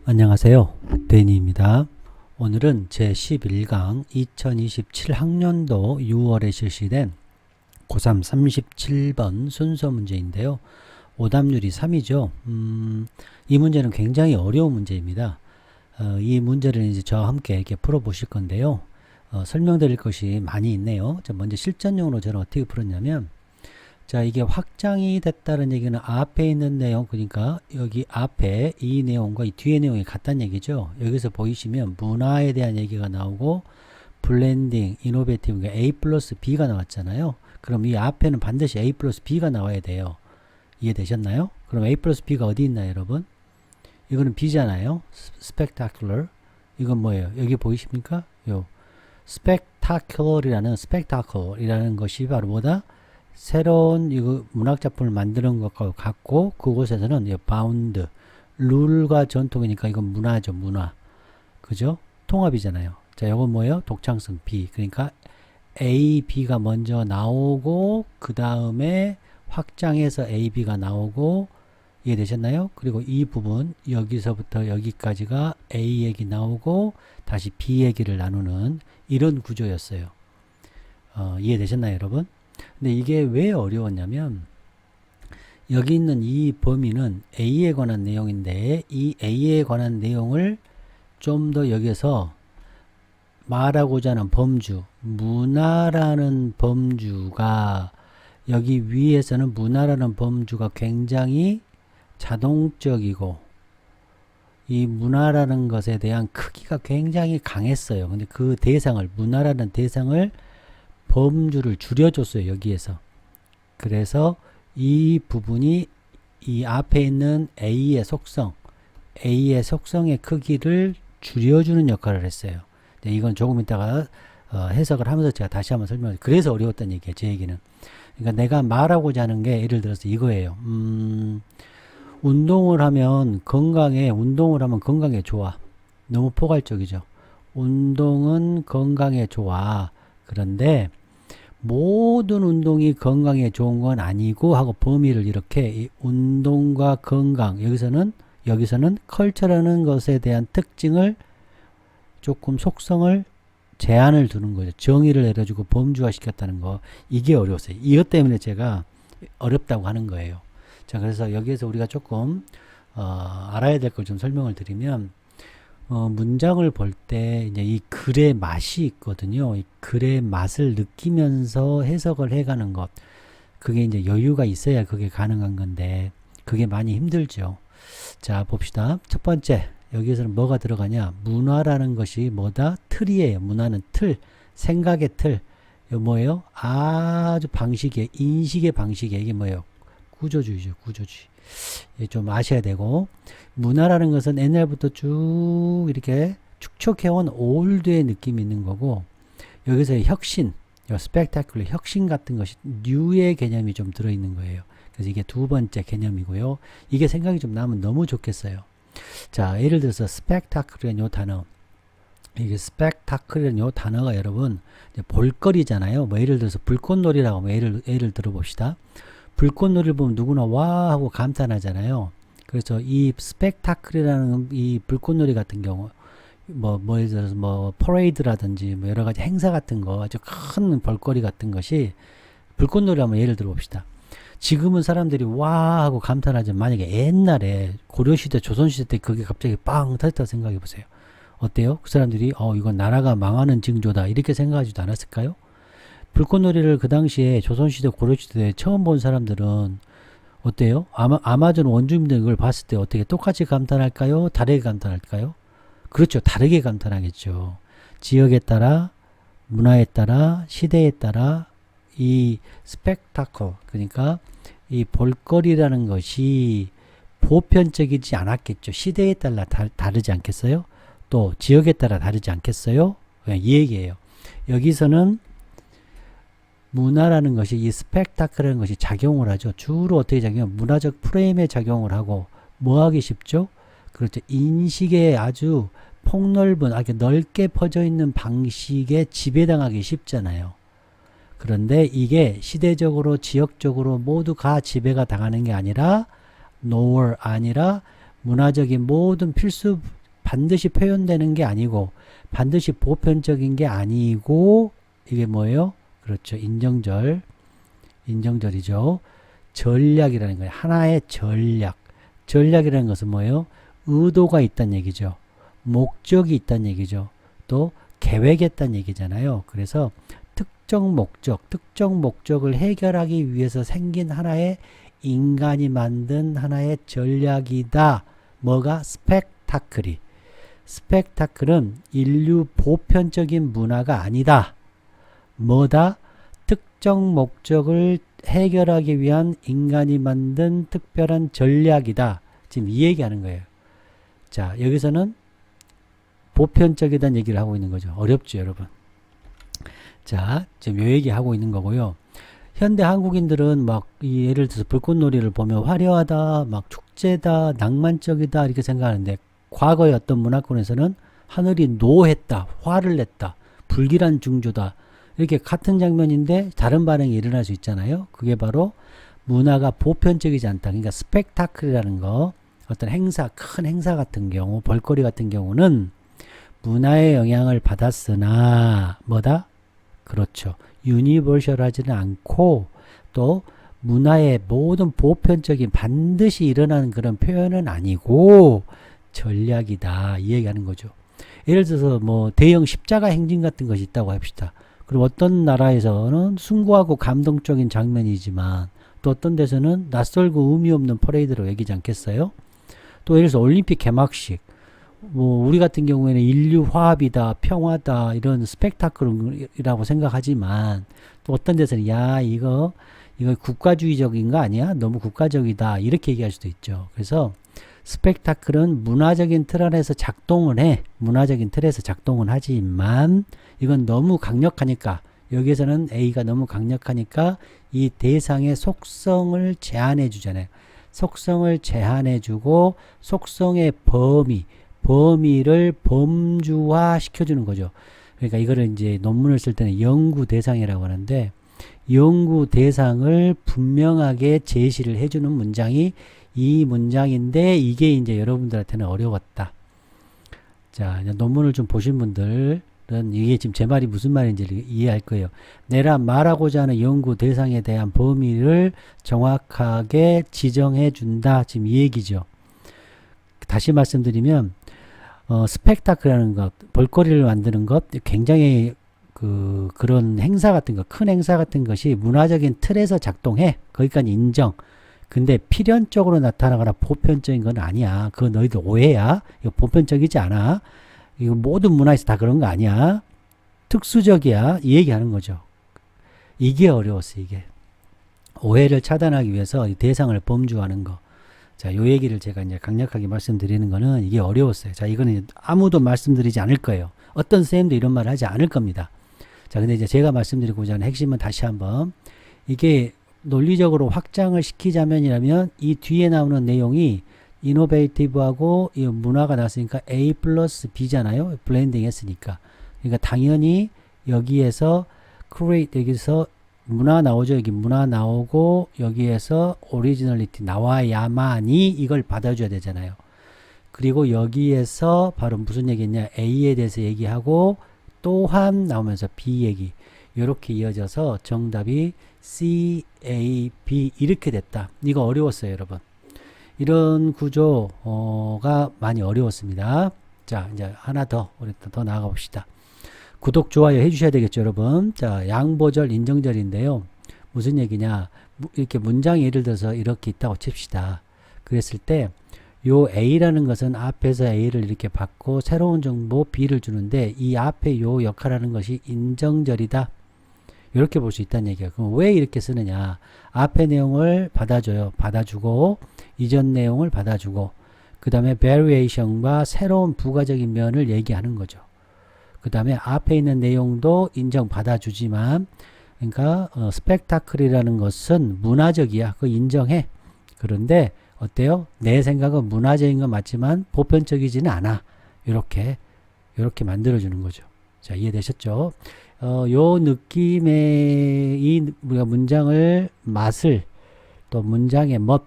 안녕하세요. 데니입니다. 오늘은 제11강 2027학년도 6월에 실시된 고3 37번 순서 문제인데요. 오답률이 3이죠. 이 문제는 굉장히 어려운 문제입니다. 이 문제를 이제 저와 함께 이렇게 풀어보실 건데요. 설명드릴 것이 많이 있네요. 자, 먼저 실전용으로 저는 어떻게 풀었냐면, 자, 이게 확장이 됐다는 얘기는 앞에 있는 내용, 그러니까 여기 앞에 이 내용과 이 뒤에 내용이 같다는 얘기죠. 여기서 보이시면 문화에 대한 얘기가 나오고 블렌딩, 이노베이티브, 그러니까 A 플러스 B가 나왔잖아요. 그럼 이 앞에는 반드시 A 플러스 B가 나와야 돼요. 이해되셨나요? 그럼 A 플러스 B가 어디 있나요, 여러분? 이거는 B잖아요. spectacular. 이건 뭐예요? 여기 보이십니까? 요 spectacular이라는 것이 바로 뭐다? 새로운 이거 문학 작품을 만드는 것과 같고, 그곳에서는 bound, 룰과 전통이니까 이건 문화죠, 문화. 그죠? 통합이잖아요. 자, 이건 뭐예요? 독창성 B. 그러니까 A, B가 먼저 나오고, 그 다음에 확장해서 A, B가 나오고, 이해되셨나요? 그리고 이 부분, 여기서부터 여기까지가 A 얘기 나오고, 다시 B 얘기를 나누는 이런 구조였어요. 이해되셨나요, 여러분? 근데 이게 왜 어려웠냐면, 여기 있는 이 범위는 A에 관한 내용인데, 이 A에 관한 내용을 좀 더 여기서 말하고자 하는 범주, 문화라는 범주가, 여기 위에서는 문화라는 범주가 굉장히 자동적이고, 이 문화라는 것에 대한 크기가 굉장히 강했어요. 근데 그 대상을, 문화라는 대상을, 범주를 줄여줬어요, 여기에서. 그래서 이 부분이 이 앞에 있는 A의 속성의 크기를 줄여주는 역할을 했어요. 이건 조금 이따가 해석을 하면서 제가 다시 한번 설명을, 그래서 어려웠던 얘기예요, 제 얘기는. 그러니까 내가 말하고자 하는 게 예를 들어서 이거예요. 운동을 하면 건강에 좋아. 너무 포괄적이죠. 운동은 건강에 좋아. 그런데 모든 운동이 건강에 좋은 건 아니고 하고 범위를 이렇게 운동과 건강, 여기서는 컬처라는 것에 대한 특징을 조금 속성을 제한을 두는 거죠. 정의를 내려주고 범주화 시켰다는 거. 이게 어려웠어요. 이것 때문에 제가 어렵다고 하는 거예요. 자, 그래서 여기에서 우리가 조금 알아야 될 걸 좀 설명을 드리면, 문장을 볼 때 이제 이 글의 맛이 있거든요. 이 글의 맛을 느끼면서 해석을 해가는 것. 그게 이제 여유가 있어야 그게 가능한 건데, 그게 많이 힘들죠. 자, 봅시다. 첫 번째, 여기에서는 뭐가 들어가냐? 문화라는 것이 뭐다? 틀이에요. 문화는 틀, 생각의 틀. 이거 뭐예요? 아주 방식이에요. 인식의 방식이에요. 이게 뭐예요? 구조주의죠. 구조주의. 좀 아셔야 되고, 문화라는 것은 옛날부터 쭉 이렇게 축적해온 올드의 느낌이 있는 거고, 여기서 혁신, 스펙타클러 혁신 같은 것이 뉴의 개념이 좀 들어있는 거예요. 그래서 이게 두 번째 개념이고요. 이게 생각이 좀 나면 너무 좋겠어요. 자, 예를 들어서 스펙타클러라는 요 단어, 이게 스펙타클러라는 요 단어가 여러분 볼거리잖아요. 뭐 예를 들어서 불꽃놀이라고 뭐 예를 들어봅시다. 불꽃놀이를 보면 누구나 와 하고 감탄하잖아요. 그래서 이 스펙타클이라는 이 불꽃놀이 같은 경우, 뭐 예를 들어서 뭐 퍼레이드라든지 뭐 여러 가지 행사 같은 거, 아주 큰 볼거리 같은 것이 불꽃놀이 한번 예를 들어 봅시다. 지금은 사람들이 와 하고 감탄하지만, 만약에 옛날에 고려시대, 조선시대 때 그게 갑자기 빵 터졌다고 생각해 보세요. 어때요? 그 사람들이 이건 나라가 망하는 징조다 이렇게 생각하지도 않았을까요? 불꽃놀이를 그 당시에 조선시대, 고려시대 처음 본 사람들은 어때요? 아마존 원주민들 이걸 봤을 때 어떻게 똑같이 감탄할까요? 다르게 감탄할까요? 그렇죠. 다르게 감탄하겠죠. 지역에 따라, 문화에 따라, 시대에 따라 이 스펙타클, 그러니까 이 볼거리라는 것이 보편적이지 않았겠죠. 시대에 따라 다르지 않겠어요? 또 지역에 따라 다르지 않겠어요? 이 얘기예요. 여기서는 문화라는 것이, 이 스펙타클이라는 것이 작용을 하죠. 주로 어떻게 작용해요? 문화적 프레임에 작용을 하고, 뭐 하기 쉽죠? 그렇죠. 인식에 아주 폭넓은, 아주 넓게 퍼져 있는 방식에 지배당하기 쉽잖아요. 그런데 이게 시대적으로, 지역적으로 모두가 지배가 당하는 게 아니라, 문화적인 모든 필수 반드시 표현되는 게 아니고 반드시 보편적인 게 아니고 이게 뭐예요? 그렇죠. 인정절이죠. 전략이라는 거예요. 하나의 전략. 전략이라는 것은 뭐예요? 의도가 있다는 얘기죠. 목적이 있다는 얘기죠. 또 계획이 있다는 얘기잖아요. 그래서 특정 목적을 해결하기 위해서 생긴 하나의 인간이 만든 하나의 전략이다. 뭐가? 스펙타클이. 스펙타클은 인류 보편적인 문화가 아니다. 뭐다? 특정 목적을 해결하기 위한 인간이 만든 특별한 전략이다. 지금 이 얘기하는 거예요. 자, 여기서는 보편적이다는 얘기를 하고 있는 거죠. 어렵죠, 여러분. 자, 지금 요 얘기하고 있는 거고요. 현대 한국인들은 막 예를 들어서 불꽃놀이를 보면 화려하다, 막 축제다, 낭만적이다 이렇게 생각하는데 과거의 어떤 문화권에서는 하늘이 노했다, 화를 냈다, 불길한 징조다 이렇게 같은 장면인데 다른 반응이 일어날 수 있잖아요. 그게 바로 문화가 보편적이지 않다. 그러니까 스펙타클이라는 거, 어떤 행사, 큰 행사 같은 경우, 볼거리 같은 경우는 문화의 영향을 받았으나 뭐다? 그렇죠. 유니버셜하지는 않고 또 문화의 모든 보편적인 반드시 일어나는 그런 표현은 아니고 전략이다. 이 얘기하는 거죠. 예를 들어서 뭐 대형 십자가 행진 같은 것이 있다고 합시다. 그럼 어떤 나라에서는 숭고하고 감동적인 장면이지만 또 어떤 데서는 낯설고 의미 없는 퍼레이드로 여기지 않겠어요? 또 예를 들어서 올림픽 개막식, 뭐 우리 같은 경우에는 인류 화합이다, 평화다 이런 스펙타클이라고 생각하지만 또 어떤 데서는 야 이거 국가주의적인 거 아니야? 너무 국가적이다 이렇게 얘기할 수도 있죠. 그래서 스펙타클은 문화적인 틀 안에서 작동을 해. 문화적인 틀에서 작동을 하지만 이건 너무 강력하니까 여기에서는 A가 너무 강력하니까 이 대상의 속성을 제한해 주잖아요. 속성을 제한해 주고 속성의 범위를 범주화 시켜주는 거죠. 그러니까 이거를 이제 논문을 쓸 때는 연구 대상이라고 하는데 연구 대상을 분명하게 제시를 해주는 문장이 이 문장인데 이게 이제 여러분들한테는 어려웠다. 자, 논문을 좀 보신 분들은 이게 지금 제 말이 무슨 말인지 이해할 거예요. 내가 말하고자 하는 연구 대상에 대한 범위를 정확하게 지정해 준다. 지금 이 얘기죠. 다시 말씀드리면 스펙타클이라는 것, 볼거리를 만드는 것, 굉장히 그런 행사 같은 것, 큰 행사 같은 것이 문화적인 틀에서 작동해. 거기까지 인정. 근데 필연적으로 나타나거나 보편적인 건 아니야. 그거 너희들 오해야. 이거 보편적이지 않아. 이거 모든 문화에서 다 그런 거 아니야. 특수적이야. 이 얘기하는 거죠. 이게 어려웠어, 이게. 오해를 차단하기 위해서 이 대상을 범주하는 거. 자, 요 얘기를 제가 이제 강력하게 말씀드리는 거는 이게 어려웠어요. 자, 이거는 아무도 말씀드리지 않을 거예요. 어떤 선생님도 이런 말을 하지 않을 겁니다. 자, 근데 이제 제가 말씀드리고자 하는 핵심은 다시 한번 이게 논리적으로 확장을 시키자면이라면 이 뒤에 나오는 내용이 이노베이티브하고 이 문화가 나왔으니까 A 플러스 B잖아요. 블렌딩 했으니까. 그러니까 당연히 여기에서 create, 여기서 문화 나오죠. 여기 문화 나오고 여기에서 오리지널리티 나와야만이 이걸 받아줘야 되잖아요. 그리고 여기에서 바로 무슨 얘기했냐, A에 대해서 얘기하고 또한 나오면서 B 얘기, 이렇게 이어져서 정답이 C, A, B 이렇게 됐다. 이거 어려웠어요, 여러분. 이런 구조가 많이 어려웠습니다. 자, 이제 하나 더 우리 더 나아가 봅시다. 구독, 좋아요 해주셔야 되겠죠, 여러분. 자, 양보절, 인정절인데요. 무슨 얘기냐? 이렇게 문장이 예를 들어서 이렇게 있다고 칩시다. 그랬을 때, 요 A라는 것은 앞에서 A를 이렇게 받고 새로운 정보 B를 주는데 이 앞에 요 역할하는 것이 인정절이다. 이렇게 볼 수 있다는 얘기야. 그럼 왜 이렇게 쓰느냐? 앞에 내용을 받아줘요. 받아주고, 이전 내용을 받아주고, 그 다음에 variation과 새로운 부가적인 면을 얘기하는 거죠. 그 다음에 앞에 있는 내용도 인정받아주지만, 그러니까 스펙타클이라는 것은 문화적이야. 그거 인정해. 그런데 어때요? 내 생각은 문화적인 건 맞지만 보편적이지는 않아. 이렇게 만들어주는 거죠. 자, 이해되셨죠? 요 느낌의 우리가 문장을 맛을 또 문장의 멋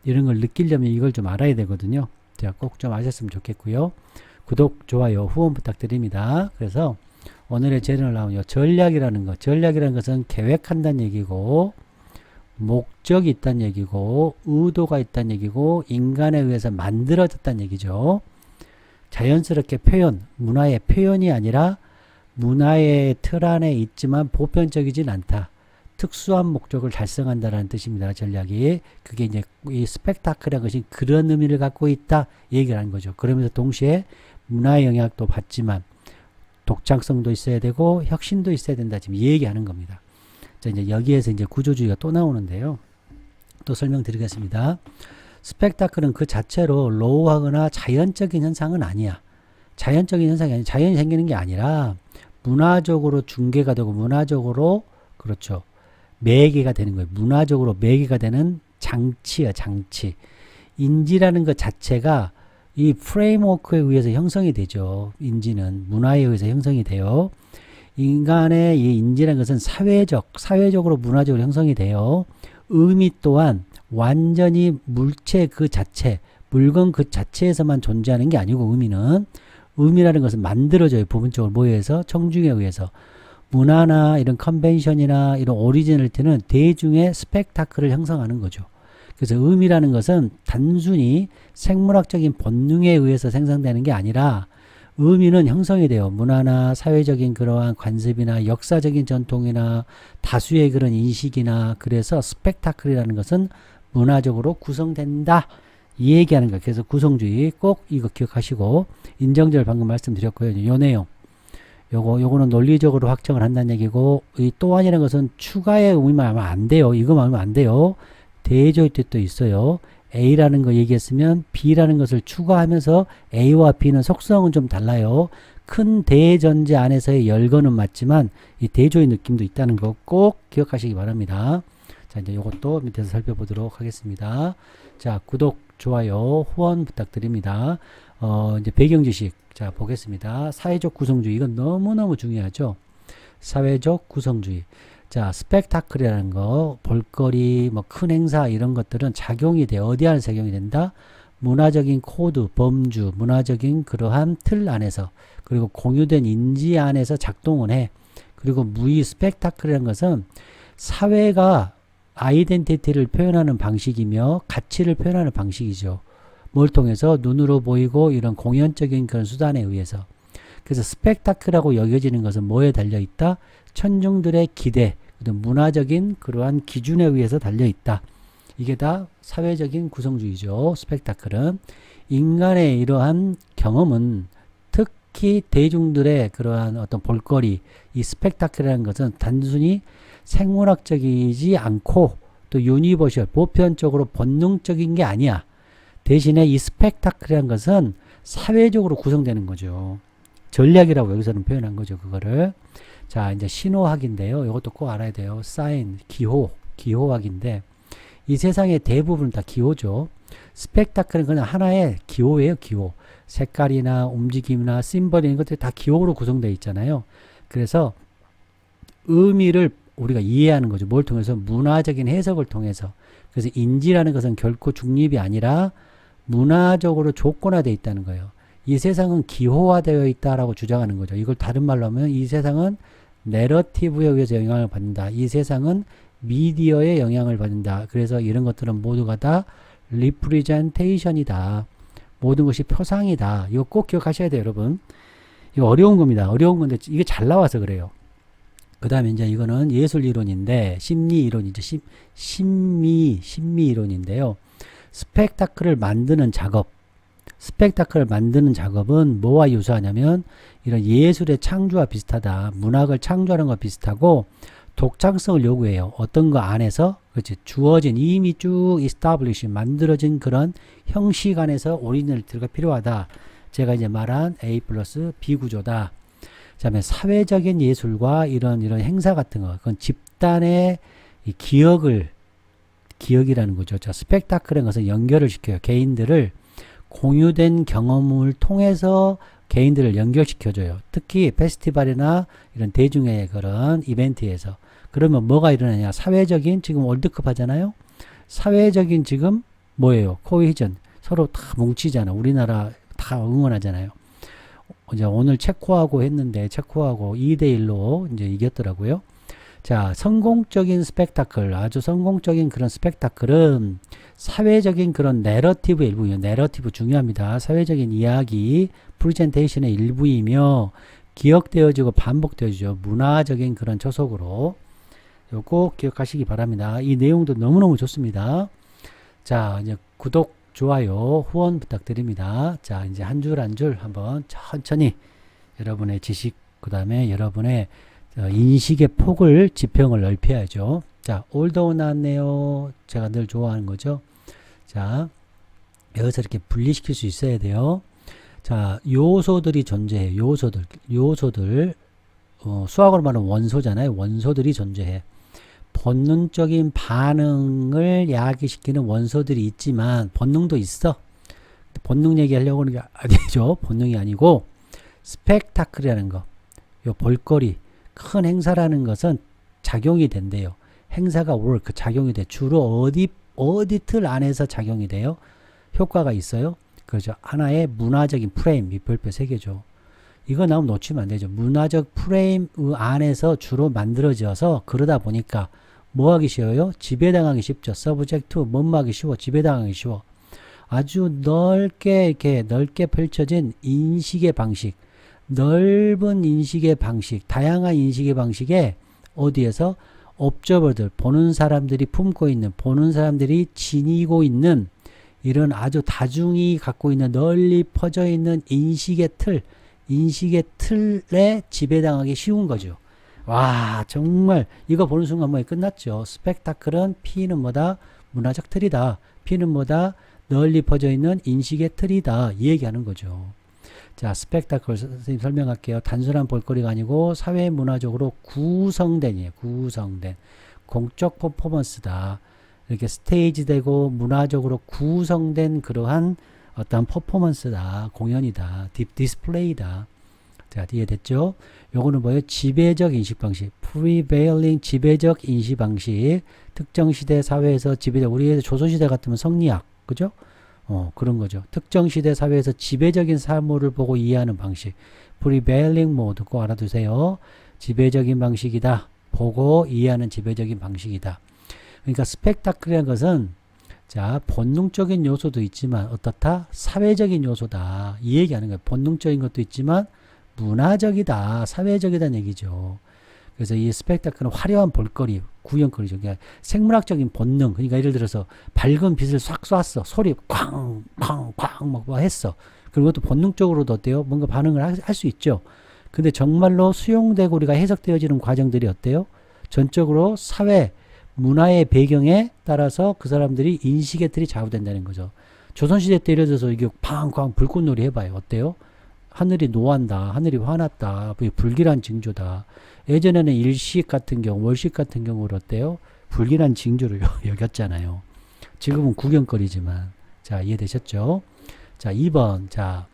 이런 걸 느끼려면 이걸 좀 알아야 되거든요. 자, 꼭 좀 아셨으면 좋겠고요. 구독, 좋아요, 후원 부탁드립니다. 그래서 오늘의 재능을 나오요 전략이라는 것. 전략이라는 것은 계획한다는 얘기고, 목적이 있다는 얘기고, 의도가 있다는 얘기고, 인간에 의해서 만들어졌다는 얘기죠. 자연스럽게 표현, 문화의 표현이 아니라 문화의 틀 안에 있지만 보편적이진 않다. 특수한 목적을 달성한다라는 뜻입니다. 전략이. 그게 이제 이 스펙타클이라는 것이 그런 의미를 갖고 있다 얘기를 하는 거죠. 그러면서 동시에 문화의 영향도 받지만 독창성도 있어야 되고 혁신도 있어야 된다. 지금 얘기하는 겁니다. 자, 이제 여기에서 이제 구조주의가 또 나오는데요. 또 설명드리겠습니다. 스펙타클은 그 자체로 로우하거나 자연적인 현상은 아니야. 자연적인 현상이 아니라 자연이 생기는 게 아니라 문화적으로 중계가 되고 문화적으로 그렇죠. 매개가 되는 거예요. 문화적으로 매개가 되는 장치야, 장치. 인지라는 것 자체가 이 프레임워크에 의해서 형성이 되죠. 인지는 문화에 의해서 형성이 돼요. 인간의 이 인지라는 것은 사회적으로 문화적으로 형성이 돼요. 의미 또한 완전히 물체 그 자체, 물건 그 자체에서만 존재하는 게 아니고 의미라는 것은 만들어져요. 부분적으로 모여서 청중에 의해서. 문화나 이런 컨벤션이나 이런 오리지널리티는 대중의 스펙타클을 형성하는 거죠. 그래서 의미라는 것은 단순히 생물학적인 본능에 의해서 생성되는 게 아니라 의미는 형성이 돼요. 문화나 사회적인 그러한 관습이나 역사적인 전통이나 다수의 그런 인식이나 그래서 스펙타클이라는 것은 문화적으로 구성된다. 이 얘기하는 거예요. 그래서 구성주의 꼭 이거 기억하시고 인정절 방금 말씀드렸고요. 요 내용. 요거는 논리적으로 확정을 한다는 얘기고, 이 또한이라는 것은 추가의 의미만 하면 안 돼요. 이거만 하면 안 돼요. 대조의 뜻도 있어요. A라는 거 얘기했으면 B라는 것을 추가하면서 A와 B는 속성은 좀 달라요. 큰 대전제 안에서의 열거는 맞지만 이 대조의 느낌도 있다는 거 꼭 기억하시기 바랍니다. 자, 이제 요것도 밑에서 살펴보도록 하겠습니다. 자, 구독, 좋아요, 후원 부탁드립니다. 이제 배경 지식. 자, 보겠습니다. 사회적 구성주의. 이건 너무너무 중요하죠. 사회적 구성주의. 자, 스펙타클이라는 거, 볼거리, 뭐 큰 행사 이런 것들은 작용이 돼. 어디 안에서 작용이 된다? 문화적인 코드, 범주, 문화적인 그러한 틀 안에서, 그리고 공유된 인지 안에서 작동을 해. 그리고 무의 스펙타클이라는 것은 사회가 아이덴티티를 표현하는 방식이며 가치를 표현하는 방식이죠. 뭘 통해서? 눈으로 보이고 이런 공연적인 그런 수단에 의해서. 그래서 스펙타클하고 여겨지는 것은 뭐에 달려있다? 천중들의 기대, 문화적인 그러한 기준에 의해서 달려있다. 이게 다 사회적인 구성주의죠. 스펙타클은. 인간의 이러한 경험은 특히 대중들의 그러한 어떤 볼거리, 이 스펙타클이라는 것은 단순히 생물학적이지 않고 또 유니버셜, 보편적으로 본능적인 게 아니야. 대신에 이 스펙타클이라는 것은 사회적으로 구성되는 거죠. 전략이라고 여기서는 표현한 거죠. 그거를. 자, 이제 신호학인데요. 이것도 꼭 알아야 돼요. 사인, 기호학인데 이 세상의 대부분 다 기호죠. 스펙타클은 그냥 하나의 기호예요. 기호. 색깔이나 움직임이나 심벌 이런 것들이 다 기호로 구성되어 있잖아요. 그래서 의미를 우리가 이해하는 거죠. 뭘 통해서? 문화적인 해석을 통해서. 그래서 인지라는 것은 결코 중립이 아니라 문화적으로 조건화되어 있다는 거예요. 이 세상은 기호화되어 있다라고 주장하는 거죠. 이걸 다른 말로 하면 이 세상은 내러티브에 의해서 영향을 받는다. 이 세상은 미디어의 영향을 받는다. 그래서 이런 것들은 모두가 다 리프리젠테이션이다. 모든 것이 표상이다. 이거 꼭 기억하셔야 돼요, 여러분. 이거 어려운 겁니다. 어려운 건데 이게 잘 나와서 그래요. 그 다음에 이제 이거는 예술 이론인데 심리 이론이죠. 심미 이론인데요. 스펙타클을 만드는 작업은 뭐와 유사하냐면 이런 예술의 창조와 비슷하다. 문학을 창조하는 것과 비슷하고 독창성을 요구해요. 어떤 거 안에서 그렇지 주어진 이미 쭉 establish 만들어진 그런 형식 안에서 오리지널리티가 필요하다. 제가 이제 말한 A 플러스 B 구조다. 그다음에 사회적인 예술과 이런 행사 같은 거, 그건 집단의 이 기억이라는 거죠. 자, 스펙타클은 것은 연결을 시켜요. 개인들을 공유된 경험을 통해서 개인들을 연결시켜줘요. 특히 페스티벌이나 이런 대중의 그런 이벤트에서. 그러면 뭐가 일어나냐? 사회적인 지금 월드컵 하잖아요. 사회적인 지금 뭐예요? 코헤전. 서로 다 뭉치잖아. 우리나라 다 응원하잖아요. 이제 오늘 체코하고 했는데 체코하고 2대1로 이제 이겼더라고요. 자, 성공적인 스펙타클, 아주 성공적인 그런 스펙타클은 사회적인 그런 내러티브의 일부예요. 내러티브 중요합니다. 사회적인 이야기, 프레젠테이션의 일부이며 기억되어지고 반복되어지죠. 문화적인 그런 저속으로. 요거 꼭 기억하시기 바랍니다. 이 내용도 너무너무 좋습니다. 자, 이제 구독, 좋아요, 후원 부탁드립니다. 자, 이제 한 줄 한 줄 한번 천천히 여러분의 지식, 그 다음에 여러분의 인식의 폭을, 지평을 넓혀야죠. 자, 올더 나왔네요. 제가 늘 좋아하는 거죠. 자, 여기서 이렇게 분리시킬 수 있어야 돼요. 자, 요소들이 존재해요. 요소들. 수학으로 말하면 원소잖아요. 원소들이 존재해. 본능적인 반응을 야기시키는 원소들이 있지만 본능도 있어. 본능 얘기하려고 하는 게 아니죠. 본능이 아니고 스펙타클이라는 거. 요 볼거리. 큰 행사라는 것은 작용이 된대요. 행사가 work, 작용이 돼. 주로 어디 틀 안에서 작용이 돼요? 효과가 있어요? 그렇죠. 하나의 문화적인 프레임, 별표 3개죠. 이거 나오면 놓치면 안 되죠. 문화적 프레임 안에서 주로 만들어져서 그러다 보니까 뭐 하기 쉬워요? 지배당하기 쉽죠. 서브젝트 뭐뭐 하기 쉬워. 지배당하기 쉬워. 아주 넓게 펼쳐진 인식의 방식, 넓은 인식의 방식, 다양한 인식의 방식에 어디에서 옵저버들, 보는 사람들이 품고 있는, 보는 사람들이 지니고 있는 이런 아주 다중이 갖고 있는 널리 퍼져 있는 인식의 틀에 지배당하기 쉬운 거죠. 와, 정말 이거 보는 순간 뭐에 끝났죠. 스펙타클은 P는 뭐다? 문화적 틀이다. P는 뭐다? 널리 퍼져 있는 인식의 틀이다. 이 얘기하는 거죠. 자, 스펙타클 선생님 설명할게요. 단순한 볼거리가 아니고 사회 문화적으로 구성된 공적 퍼포먼스다. 이렇게 스테이지되고 문화적으로 구성된 그러한 어떤 퍼포먼스다. 공연이다. 디스플레이다. 자, 이해됐죠? 요거는 뭐예요? 지배적 인식 방식. prevailing 지배적 인식 방식. 특정 시대 사회에서 지배적, 우리 조선시대 같으면 성리학. 그죠? 그런 거죠. 특정 시대 사회에서 지배적인 사물을 보고 이해하는 방식. prevailing mode 꼭 알아두세요. 지배적인 방식이다. 보고 이해하는 지배적인 방식이다. 그러니까 스펙타클이라는 것은 자, 본능적인 요소도 있지만 어떻다? 사회적인 요소다. 이 얘기하는 거예요. 본능적인 것도 있지만 문화적이다. 사회적이다는 얘기죠. 그래서 이 스펙타클은 화려한 볼거리, 구경거리죠. 그러니까 생물학적인 본능. 그러니까 예를 들어서 밝은 빛을 싹 쐈어. 소리 쾅, 쾅, 쾅 막 했어. 그리고 또 본능적으로도 어때요? 뭔가 반응을 할 수 있죠. 근데 정말로 수용되고 우리가 해석되어지는 과정들이 어때요? 전적으로 사회, 문화의 배경에 따라서 그 사람들이 인식의 틀이 좌우된다는 거죠. 조선시대 때 예를 들어서 이게 팡쾅 불꽃놀이 해봐요. 어때요? 하늘이 노한다. 하늘이 화났다. 불길한 징조다. 예전에는 일식 같은 경우, 월식 같은 경우는 어때요? 불길한 징조를 여겼잖아요. 지금은 구경거리지만. 자, 이해되셨죠? 자, 2번. 자,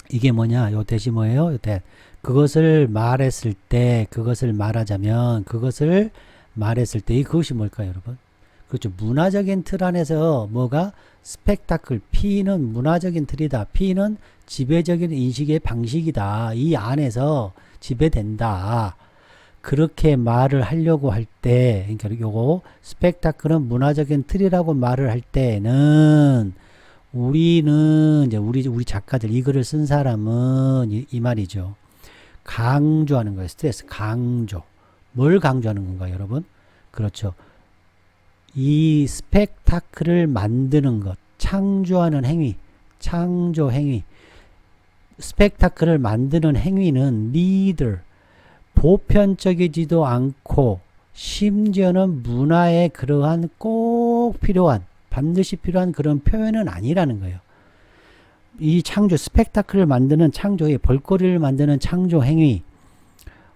이게 뭐냐? 요 대시 뭐예요? 요 대. 그것을 말했을 때, 그것을 말하자면, 그것을 말했을 때, 그것이 뭘까요, 여러분? 그렇죠. 문화적인 틀 안에서 뭐가? 스펙타클. P는 문화적인 틀이다. P는 지배적인 인식의 방식이다. 이 안에서 지배된다. 그렇게 말을 하려고 할 때, 그러니까 요거 스펙타클은 문화적인 틀이라고 말을 할 때는 우리는 이제 우리 작가들 이 글을 쓴 사람은 이 말이죠. 강조하는 거예요. 스트레스 강조. 뭘 강조하는 건가요, 여러분? 그렇죠. 이 스펙타클을 만드는 것, 창조하는 행위, 창조 행위. 스펙타클을 만드는 행위는 리더, 보편적이지도 않고 심지어는 문화에 그러한 꼭 필요한, 반드시 필요한 그런 표현은 아니라는 거예요. 이 창조, 스펙타클을 만드는 창조의 볼거리를 만드는 창조 행위,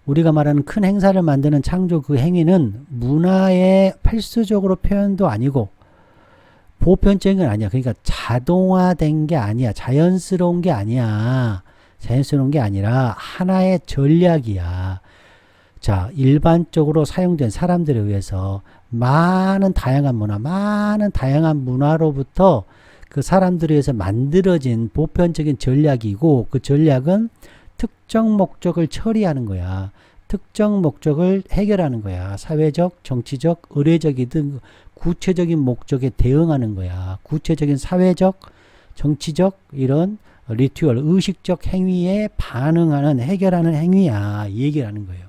우리가 말하는 큰 행사를 만드는 창조 그 행위는 문화의 필수적으로 표현도 아니고 보편적인 건 아니야. 그러니까 자동화된 게 아니야. 자연스러운 게 아니야. 자연스러운 게 아니라 하나의 전략이야. 자, 일반적으로 사용된 사람들에 의해서 많은 다양한 문화로부터 그 사람들에 의해서 만들어진 보편적인 전략이고 그 전략은 특정 목적을 처리하는 거야. 특정 목적을 해결하는 거야. 사회적, 정치적, 의례적이든 구체적인 목적에 대응하는 거야. 구체적인 사회적, 정치적 이런 리튜얼, 의식적 행위에 반응하는, 해결하는 행위야. 이 얘기를 하는 거예요.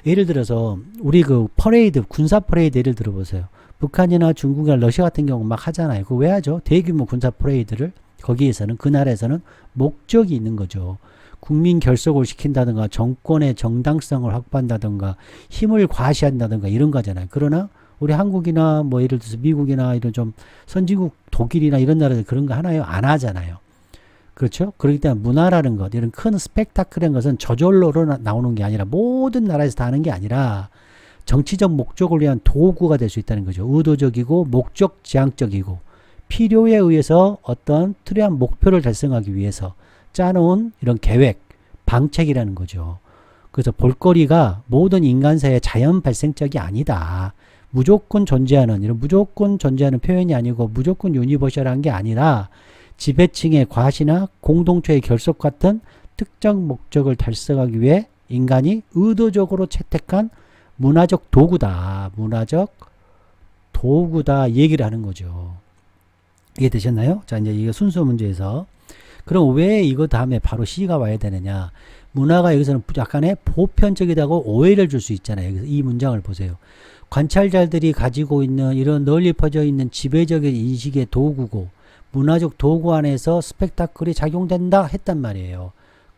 예를 들어서 우리 그 퍼레이드, 군사 퍼레이드 예를 들어보세요. 북한이나 중국이나 러시아 같은 경우 막 하잖아요. 그거 왜 하죠? 대규모 군사 퍼레이드를. 거기에서는, 그 나라에서는 목적이 있는 거죠. 국민 결속을 시킨다든가, 정권의 정당성을 확보한다든가, 힘을 과시한다든가 이런 거잖아요. 그러나 우리 한국이나 뭐 예를 들어서 미국이나 이런 좀 선진국 독일이나 이런 나라들 그런 거 하나요? 안 하잖아요. 그렇죠? 그렇기 때문에 문화라는 것, 이런 큰 스펙타클한 것은 저절로 나오는 게 아니라, 모든 나라에서 다 하는 게 아니라 정치적 목적을 위한 도구가 될 수 있다는 거죠. 의도적이고 목적 지향적이고 필요에 의해서 어떤 뚜렷한 목표를 달성하기 위해서 짜놓은 이런 계획, 방책이라는 거죠. 그래서 볼거리가 모든 인간사의 자연 발생적이 아니다. 무조건 존재하는, 이런 무조건 존재하는 표현이 아니고 무조건 유니버셜한 게 아니라 지배층의 과시나 공동체의 결속 같은 특정 목적을 달성하기 위해 인간이 의도적으로 채택한 문화적 도구다. 문화적 도구다 얘기를 하는 거죠. 이해되셨나요? 자, 이제 이거 순서 문제에서 그럼 왜 이거 다음에 바로 C가 와야 되느냐? 문화가 여기서는 약간의 보편적이다고 오해를 줄 수 있잖아요. 여기서 이 문장을 보세요. 관찰자들이 가지고 있는 이런 널리 퍼져 있는 지배적인 인식의 도구고 문화적 도구 안에서 스펙타클이 작용된다 했단 말이에요.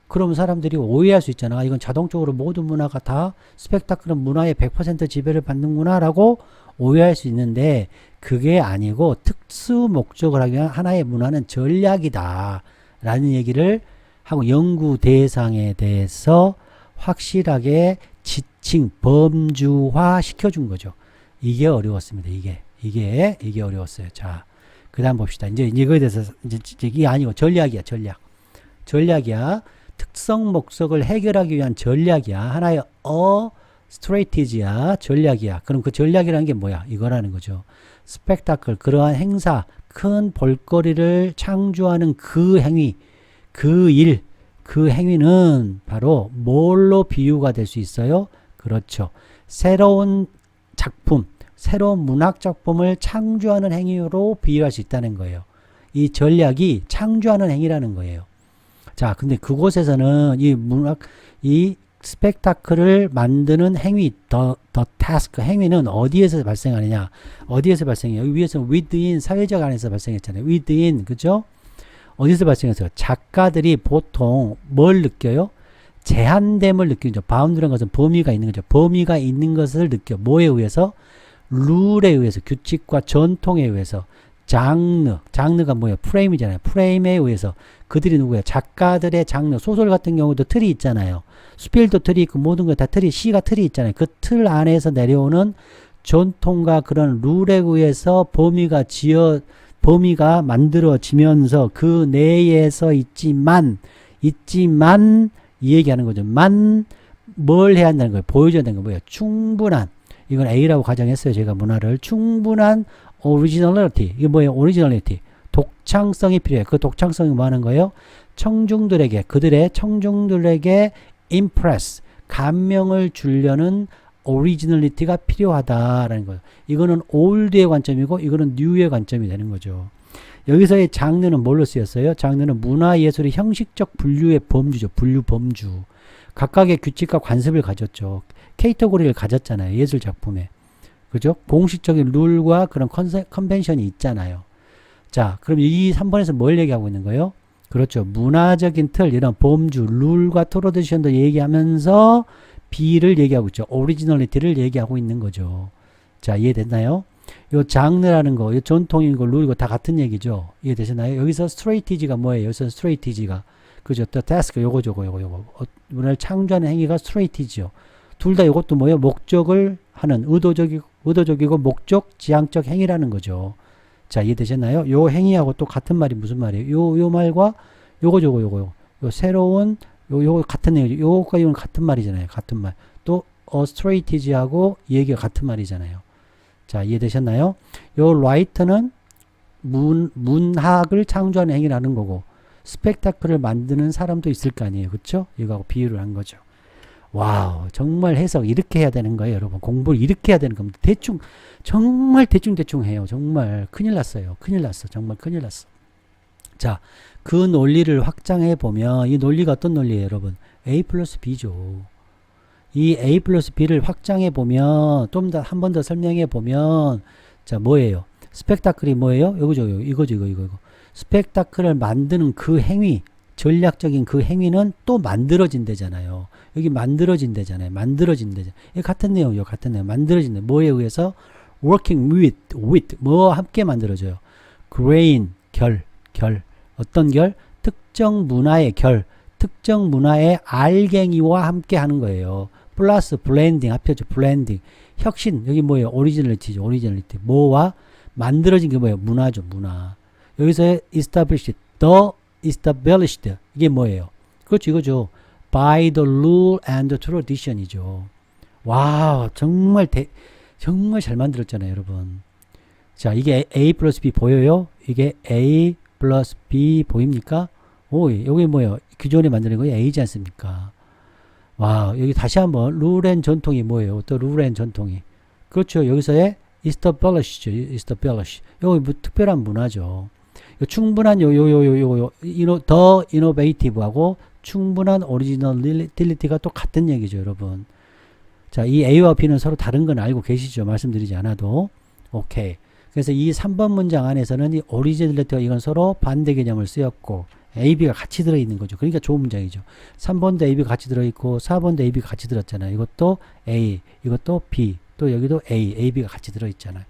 그럼 사람들이 오해할 수 있잖아. 이건 자동적으로 모든 문화가 다 스펙타클은 문화의 100% 지배를 받는구나 라고 오해할 수 있는데 그게 아니고 특수 목적을 하기 위한 하나의 문화는 전략이다 라는 얘기를 하고 연구 대상에 대해서 확실하게 지칭, 범주화 시켜준 거죠. 이게 어려웠습니다. 이게 어려웠어요. 자, 그 다음 봅시다. 이제 이거에 대해서 이제 이게 아니고 전략이야. 전략이야. 특성 목적을 해결하기 위한 전략이야. 하나의 스트레이티지야. 전략이야. 그럼 그 전략이라는 게 뭐야? 이거라는 거죠. 스펙타클, 그러한 행사, 큰 볼거리를 창조하는 그 행위, 그 일, 그 행위는 바로 뭘로 비유가 될 수 있어요? 그렇죠. 새로운 작품, 새로운 문학 작품을 창조하는 행위로 비유할 수 있다는 거예요. 이 전략이 창조하는 행위라는 거예요. 자, 근데 그곳에서는 이 스펙타클을 만드는 행위, the task, 행위는 어디에서 발생하느냐? 어디에서 발생해요? 여기 위에서는 within, 사회적 안에서 발생했잖아요. within, 그죠? 어디서 발생했어요? 작가들이 보통 뭘 느껴요? 제한됨을 느끼죠. 바운드라는 것은 범위가 있는 거죠. 범위가 있는 것을 느껴. 뭐에 의해서? 룰에 의해서, 규칙과 전통에 의해서. 장르가 뭐예요? 프레임이잖아요. 프레임에 의해서. 그들이 누구예요? 작가들의 장르. 소설 같은 경우도 틀이 있잖아요. 수필도 틀이 있고 모든 거 다 틀이, 시가 틀이 있잖아요. 그 틀 안에서 내려오는 전통과 그런 룰에 의해서 범위가 만들어지면서 그 내에서 있지만 이 얘기하는 거죠. 뭘 해야 한다는 거예요? 보여줘야 되는 거 뭐예요? 충분한, 이건 A라고 가정했어요. 제가 문화를. 충분한 originality. 이게 뭐예요? originality. 독창성이 필요해요. 그 독창성이 뭐 하는 거예요? 그들의 청중들에게 impress, 감명을 주려는 오리지널리티가 필요하다라는 거예요. 이거는 올드의 관점이고 이거는 뉴의 관점이 되는 거죠. 여기서의 장르는 뭘로 쓰였어요? 장르는 문화예술의 형식적 분류의 범주죠. 분류 범주. 각각의 규칙과 관습을 가졌죠. 케이터고리를 가졌잖아요. 예술 작품에. 그죠? 공식적인 룰과 그런 컨벤션이 있잖아요. 자, 그럼 이 3번에서 뭘 얘기하고 있는 거예요? 그렇죠. 문화적인 틀, 이런 범주, 룰과 트로디션도 얘기하면서 B를 얘기하고 있죠. 오리지널리티를 얘기하고 있는 거죠. 자, 이해됐나요? 요 장르라는 거, 요 전통이고 룰이고 다 같은 얘기죠. 이해되셨나요? 여기서 스트레이티지가 뭐예요? 여기서 스트레이티지가 그죠? 또 타스크 요거 문화를 창조하는 행위가 스트레이티지요. 둘 다 요것도 뭐예요? 목적을 하는 의도적이고 목적 지향적 행위라는 거죠. 자, 이해되셨나요? 요 행위하고 또 같은 말이 무슨 말이에요? 요 말과 요거 새로운 요거 같은 얘기죠. 요거가 이건 같은 말이잖아요. 같은 말. 또 strategy하고 이 얘기가 같은 말이잖아요. 자, 이해되셨나요? 요 writer는 문학을 창조하는 행위라는 거고 스펙타클을 만드는 사람도 있을 거 아니에요. 그쵸? 이거하고 비유를 한 거죠. 와우, 정말 해석 이렇게 해야 되는 거예요, 여러분. 공부를 이렇게 해야 되는 겁니다. 대충, 정말 대충 해요. 정말 큰일 났어요. 큰일 났어. 정말 큰일 났어. 자, 그 논리를 확장해 보면 이 논리가 어떤 논리예요, 여러분? A 플러스 B죠. 이 A 플러스 B를 확장해 보면 좀 더 한 번 더 설명해 보면 자, 뭐예요? 스펙타클이 뭐예요? 이거죠. 스펙타클을 만드는 그 행위, 전략적인 그 행위는 또 만들어진대잖아요. 여기 만들어진대잖아요. 이거 같은 내용이요. 만들어진대. 뭐에 의해서? working with 뭐 함께 만들어져요. grain, 결. 어떤 결? 특정 문화의 결. 특정 문화의 알갱이와 함께 하는 거예요. 플러스 블렌딩 합해죠. 블렌딩. 혁신. 여기 뭐예요? 오리지널리티죠. 뭐와 만들어진 게 뭐예요? 문화죠. 문화. 여기서 established, established. 이게 뭐예요? 그렇죠. 이거죠. by the rule and the tradition이죠. 와우. 정말 잘 만들었잖아요, 여러분. 자, 이게 A 플러스 B 보여요? 이게 A 플러스 B 보입니까? 오, 여기 뭐예요? 기존에 만드는 거예요? A지 않습니까? 와, 여기 다시 한번 룰 앤 전통이 뭐예요? 또 룰 앤 전통이. 그렇죠. 여기서의 establish죠. establish. 요거 뭐 특별한 문화죠. 충분한 더 innovative하고 충분한 originality가 또 같은 얘기죠, 여러분. 자, 이 A와 B는 서로 다른 건 알고 계시죠? 말씀드리지 않아도. 오케이. 그래서 이 3번 문장 안에서는 이 originality와 이건 서로 반대 개념을 쓰였고 A, B가 같이 들어있는 거죠. 그러니까 좋은 문장이죠. 3번도 A, B가 같이 들어있고 4번도 A, B가 같이 들었잖아요. 이것도 A, 이것도 B, 또 여기도 A, B가 같이 들어있잖아요.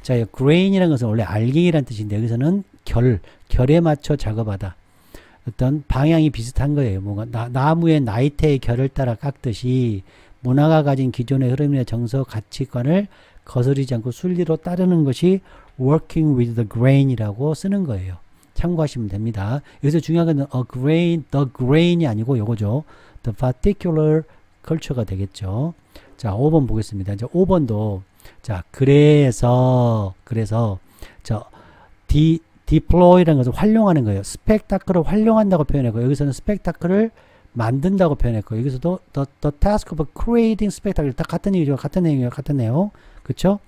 자, grain이라는 것은 원래 알갱이라는 뜻인데 여기서는 결에 맞춰 작업하다. 어떤 방향이 비슷한 거예요. 뭔가 나무의 나이테의 결을 따라 깎듯이 문화가 가진 기존의 흐름이나 정서, 가치관을 거스르지 않고 순리로 따르는 것이 working with the grain이라고 쓰는 거예요. 참고하시면 됩니다. 여기서 중요한 건 the grain이 아니고 요거죠. the particular culture가 되겠죠. 자, 5번 보겠습니다. 이제 5번도 자, 그래서 자, deploy라는 것을 활용하는 거예요. 스펙타클을 활용한다고 표현했고 여기서는 스펙타클을 만든다고 표현했고 여기서도 the task of creating spectacle 다 같은 얘기죠. 같은 내용. 그쵸?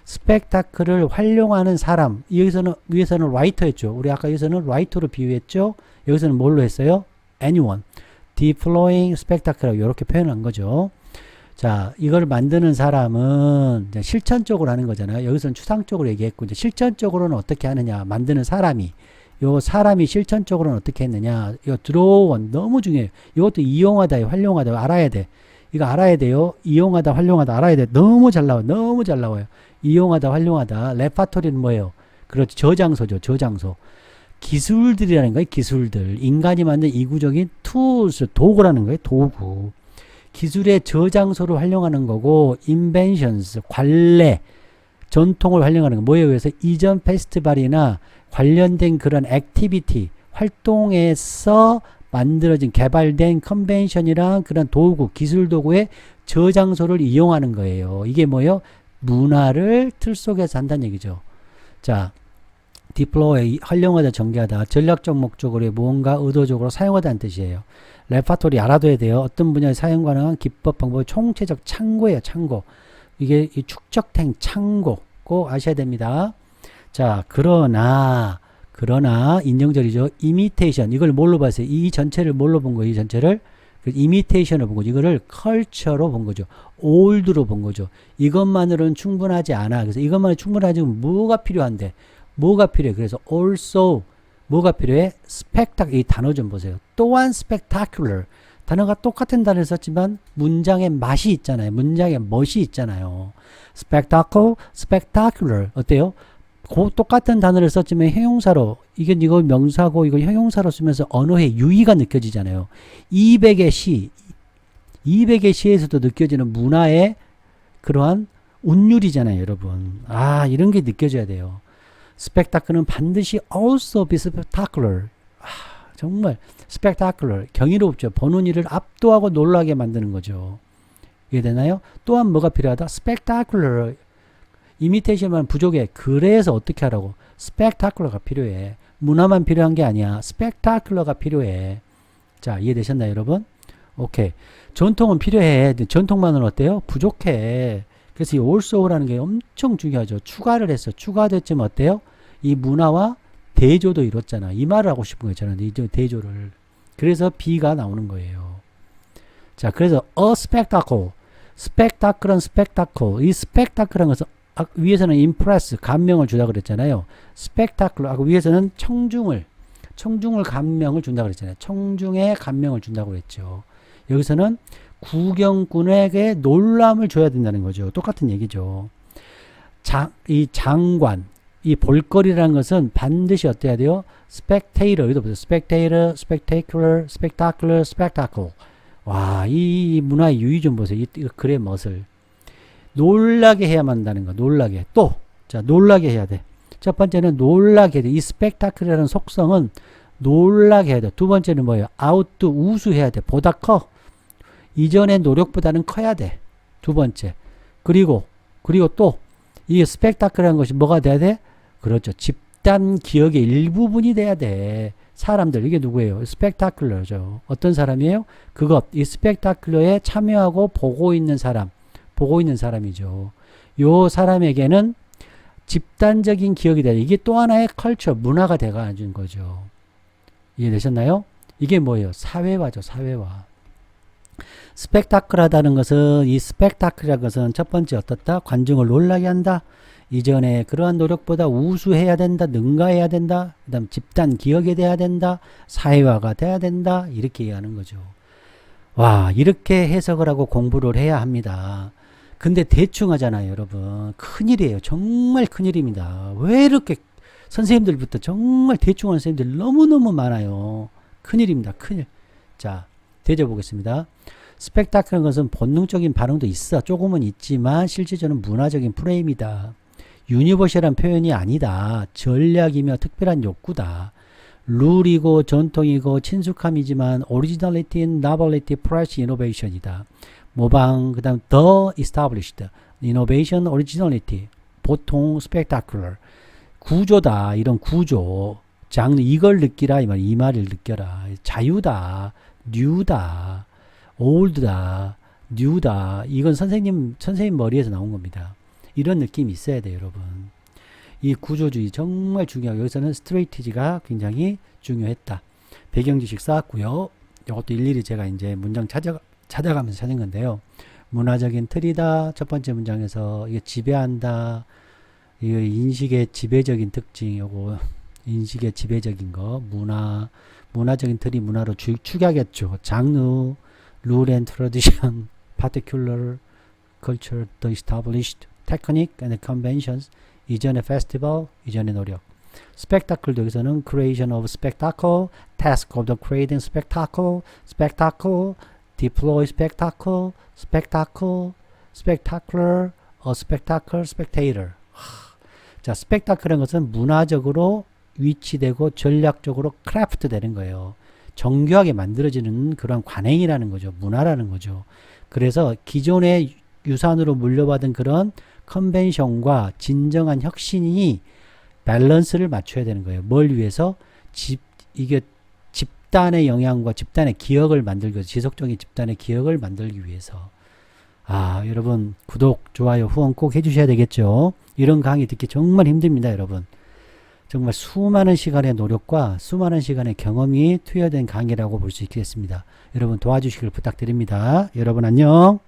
스펙타클을 활용하는 사람. 여기서는 위에서는 라이터였죠. 우리 아까 여기서는 라이터로 비유했죠. 여기서는 뭘로 했어요? anyone. deploying spectacle 이렇게 표현한 거죠. 자, 이걸 만드는 사람은 이제 실천적으로 하는 거잖아요. 여기서는 추상적으로 얘기했고 이제 실천적으로는 어떻게 하느냐? 만드는 사람이 요 사람이 실천적으로는 어떻게 했느냐? 이거 들어온 너무 중요해요. 이것도 이용하다, 활용하다 알아야 돼. 이거 알아야 돼요. 이용하다, 활용하다 알아야 돼. 너무 잘 나와요. 이용하다, 활용하다. 레파토리는 뭐예요? 그렇죠. 저장소죠. 저장소. 기술들이라는 거예요. 기술들. 인간이 만든 이구적인 tools, 도구라는 거예요. 도구. 기술의 저장소를 활용하는 거고 inventions, 관례, 전통을 활용하는 거. 뭐에 의해서? 이전 페스티벌이나 관련된 그런 액티비티, 활동에서 만들어진 개발된 컨벤션이랑 그런 도구, 기술 도구의 저장소를 이용하는 거예요. 이게 뭐예요? 문화를 틀 속에서 한다는 얘기죠. 자, deploy, 활용하다, 전개하다, 전략적 목적으로 무언가 의도적으로 사용하다는 뜻이에요. 레파토리 알아둬야 돼요. 어떤 분야에 사용 가능한 기법, 방법의 총체적 창고예요. 창고. 이게 이 축적된 창고 꼭 아셔야 됩니다. 자, 그러나 인정절이죠. imitation 이걸 뭘로 봤어요? 이 전체를 뭘로 본 거예요? 이 전체를 imitation으로 본 거죠. 이거를 culture로 본 거죠. old로 본 거죠. 이것만으로는 충분하지 않아. 그래서 이것만으로 충분하지 않으면 뭐가 필요한데? 뭐가 필요해? 그래서 also 뭐가 필요해? spectacular 이 단어 좀 보세요. 또한 spectacular 단어가 똑같은 단어를 썼지만 문장의 맛이 있잖아요. 문장의 멋이 있잖아요. spectacle, spectacular 어때요? 똑같은 단어를 썼지만 형용사로 이거 명사고 이거 형용사로 쓰면서 언어의 유의가 느껴지잖아요. 200의 시에서도 느껴지는 문화의 그러한 운율이잖아요, 여러분. 아, 이런 게 느껴져야 돼요. spectacle는 반드시 also be spectacular. 아, 정말 spectacular. 경이롭죠. 보는 이를 압도하고 놀라게 만드는 거죠. 이해되나요? 또한 뭐가 필요하다? spectacular. 이미테이션만 부족해. 그래서 어떻게 하라고? spectacular가 필요해. 문화만 필요한 게 아니야. 스펙타클러가 필요해. 자, 이해되셨나요, 여러분? 오케이. 전통은 필요해. 전통만은 어때요? 부족해. 그래서 이 also라는 게 엄청 중요하죠. 추가를 했어. 추가됐지만 어때요? 이 문화와 대조도 이뤘잖아. 이 말을 하고 싶은 거잖아. 이 대조를. 그래서 B가 나오는 거예요. 자, 그래서 a spectacle. spectacle은 spectacle. 이 spectacle한 것은 위에서는 impress, 감명을 주다 그랬잖아요. spectacle. 위에서는 청중을 감명을 준다 그랬잖아요. 청중에 감명을 준다고 그랬죠. 여기서는 구경꾼에게 놀람을 줘야 된다는 거죠. 똑같은 얘기죠. 이 장관, 이 볼거리라는 것은 반드시 어때야 돼요? spectator, 여기도 보세요. spectator, spectacular, spectacular, spectacle. 와, 이 문화의 유의 좀 보세요. 이 글의 멋을. 놀라게 해야만 한다는 거. 놀라게. 또, 자, 놀라게 해야 돼. 첫 번째는 놀라게 해야 돼. 이 spectacular이라는 속성은 놀라게 해야 돼. 두 번째는 뭐예요? outdo, 우수해야 돼. 보다 커. 이전의 노력보다는 커야 돼. 두 번째. 그리고 또, 이 spectacular이라는 것이 뭐가 돼야 돼? 그렇죠. 집단 기억의 일부분이 돼야 돼. 사람들, 이게 누구예요? spectacular죠. 어떤 사람이에요? 이 spectacular에 참여하고 보고 있는 사람이죠. 요 사람에게는 집단적인 기억이 돼야 돼. 이게 또 하나의 컬처, 문화가 돼가는 거죠. 이해되셨나요? 이게 뭐예요? 사회화죠, 사회화. 스펙타클하다는 것은, 이 스펙타클이라는 것은 첫 번째 어떻다? 관중을 놀라게 한다. 이전에 그러한 노력보다 우수해야 된다. 능가해야 된다. 그 다음 집단 기억이 돼야 된다. 사회화가 돼야 된다. 이렇게 얘기하는 거죠. 와, 이렇게 해석을 하고 공부를 해야 합니다. 근데 대충 하잖아요, 여러분. 큰일이에요. 정말 큰일입니다. 왜 이렇게 선생님들부터 정말 대충 하는 선생님들 너무너무 많아요. 큰일입니다. 큰일. 자, 대접보겠습니다. 스펙타클한 것은 본능적인 반응도 있어. 조금은 있지만 실질적으로 문화적인 프레임이다. 유니버셜한 표현이 아니다. 전략이며 특별한 욕구다. 룰이고 전통이고 친숙함이지만 오리지널리티, novelty, fresh innovation이다. 모방, 그 다음 the established, innovation, originality. 보통 spectacular. 구조다. 이런 구조. 장르, 이걸 느끼라. 이 말을 느껴라. 자유다. new다. old다. new다. 이건 선생님 머리에서 나온 겁니다. 이런 느낌이 있어야 돼요, 여러분. 이 구조주의 정말 중요하고, 여기서는 스트레이티지가 굉장히 중요했다. 배경 지식 쌓았고요. 이것도 일일이 제가 이제 문장 찾아가면서 찾은 건데요. 문화적인 틀이다. 첫 번째 문장에서 이게 지배한다. 이거 인식의 지배적인 특징, 요거 인식의 지배적인 거, 문화적인 틀이 문화로 축약했죠. 장르, rule and tradition, particular culture, the established, technique and conventions, 이전의 festival, 이전의 노력. spectacle도 여기서는 creation of spectacle, task of the creating spectacle, spectacle, deploy spectacle, spectacle, spectacular, a spectacle, spectator. 자, spectacle라는 것은 문화적으로 위치되고 전략적으로 크래프트 되는 거예요. 정교하게 만들어지는 그런 관행이라는 거죠. 문화라는 거죠. 그래서 기존의 유산으로 물려받은 그런 컨벤션과 진정한 혁신이 밸런스를 맞춰야 되는 거예요. 뭘 위해서? 이게 집단의 영향과 집단의 기억을 만들기 위해서, 지속적인 집단의 기억을 만들기 위해서. 아, 여러분 구독, 좋아요, 후원 꼭 해주셔야 되겠죠. 이런 강의 듣기 정말 힘듭니다, 여러분. 정말 수많은 시간의 노력과 수많은 시간의 경험이 투여된 강의라고 볼 수 있겠습니다. 여러분 도와주시길 부탁드립니다. 여러분 안녕.